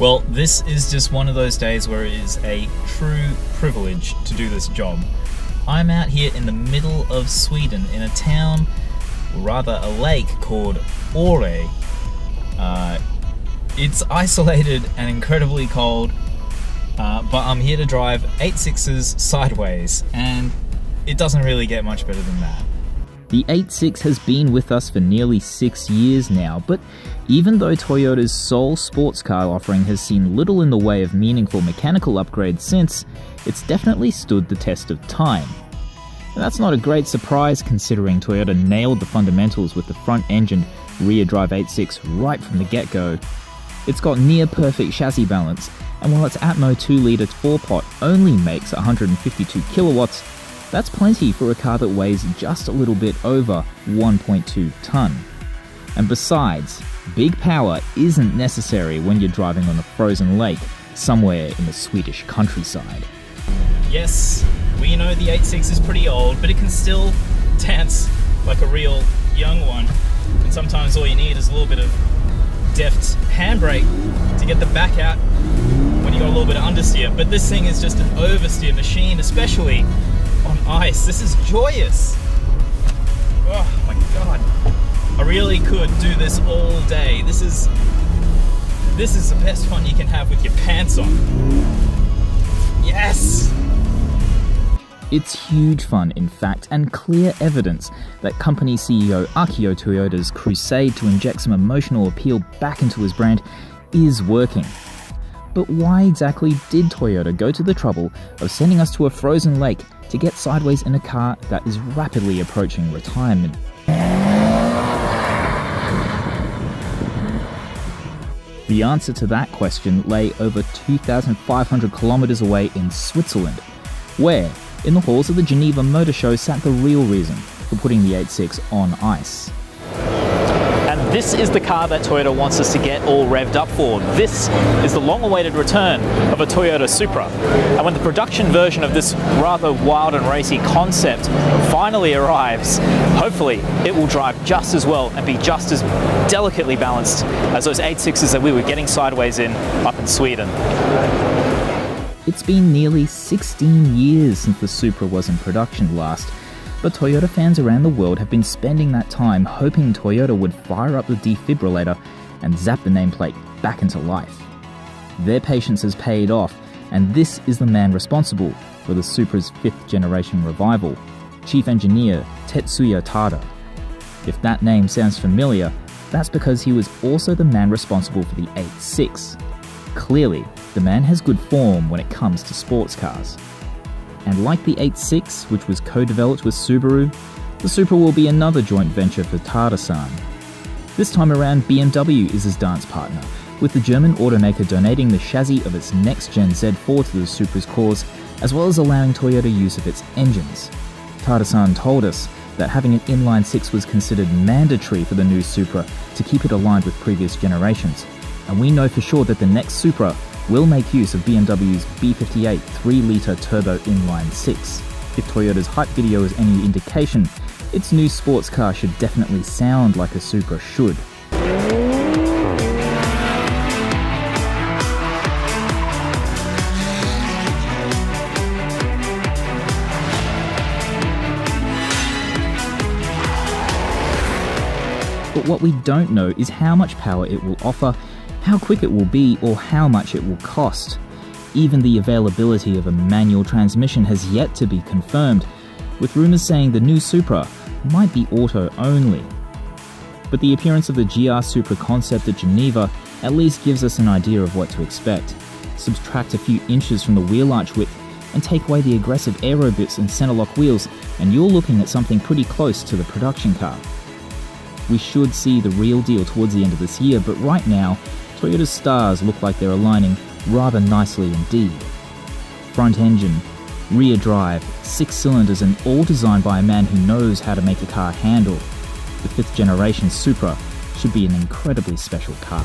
Well, this is just one of those days where it is a true privilege to do this job. I'm out here in the middle of Sweden in a town, or rather a lake called Åre. It's isolated and incredibly cold, but I'm here to drive 8.6s sideways, and it doesn't really get much better than that. The 8.6 has been with us for nearly 6 years now, but even though Toyota's sole sports car offering has seen little in the way of meaningful mechanical upgrades since, it's definitely stood the test of time. And that's not a great surprise considering Toyota nailed the fundamentals with the front-engined rear-drive 8.6 right from the get-go. It's got near-perfect chassis balance, and while its Atmo 2-litre 4-pot only makes 152 kilowatts, that's plenty for a car that weighs just a little bit over 1.2 tonne. And besides, big power isn't necessary when you're driving on a frozen lake somewhere in the Swedish countryside. Yes, we know the 8.6 is pretty old, but it can still dance like a real young one. And sometimes all you need is a little bit of deft handbrake to get the back out when you got a little bit of understeer. But this thing is just an oversteer machine, especially on ice. This is joyous. Oh my god. I really could do this all day. This is the best fun you can have with your pants on. Yes! It's huge fun, in fact, and clear evidence that company CEO Akio Toyoda's crusade to inject some emotional appeal back into his brand is working. But why exactly did Toyota go to the trouble of sending us to a frozen lake to get sideways in a car that is rapidly approaching retirement? The answer to that question lay over 2,500 kilometers away in Switzerland, where, in the halls of the Geneva Motor Show, sat the real reason for putting the 8.6 on ice. And this is the car that Toyota wants us to get all revved up for. This is the long-awaited return of a Toyota Supra. And when the production version of this rather wild and racy concept finally arrives, hopefully it will drive just as well and be just as delicately balanced as those 8.6s that we were getting sideways in up in Sweden. It's been nearly 16 years since the Supra was in production last, but Toyota fans around the world have been spending that time hoping Toyota would fire up the defibrillator and zap the nameplate back into life. Their patience has paid off, and this is the man responsible for the Supra's 5th generation revival, Chief Engineer Tetsuya Tada. If that name sounds familiar, that's because he was also the man responsible for the 8.6. Clearly, the man has good form when it comes to sports cars. And like the 8.6, which was co-developed with Subaru, the Supra will be another joint venture for Tada-san. This time around, BMW is his dance partner, with the German automaker donating the chassis of its next-gen Z4 to the Supra's cause, as well as allowing Toyota use of its engines. Tada-san told us that having an inline-6 was considered mandatory for the new Supra to keep it aligned with previous generations, and we know for sure that the next Supra will make use of BMW's B58 3-litre turbo inline-6. If Toyota's hype video is any indication, its new sports car should definitely sound like a Supra should. But what we don't know is how much power it will offer, how quick it will be, or how much it will cost. Even the availability of a manual transmission has yet to be confirmed, with rumours saying the new Supra might be auto only. But the appearance of the GR Supra concept at Geneva at least gives us an idea of what to expect. Subtract a few inches from the wheel arch width and take away the aggressive aero bits and centerlock wheels, and you're looking at something pretty close to the production car. We should see the real deal towards the end of this year, but right now, Toyota's stars look like they're aligning rather nicely indeed. Front engine, rear drive, 6 cylinders, and all designed by a man who knows how to make a car handle. The 5th generation Supra should be an incredibly special car.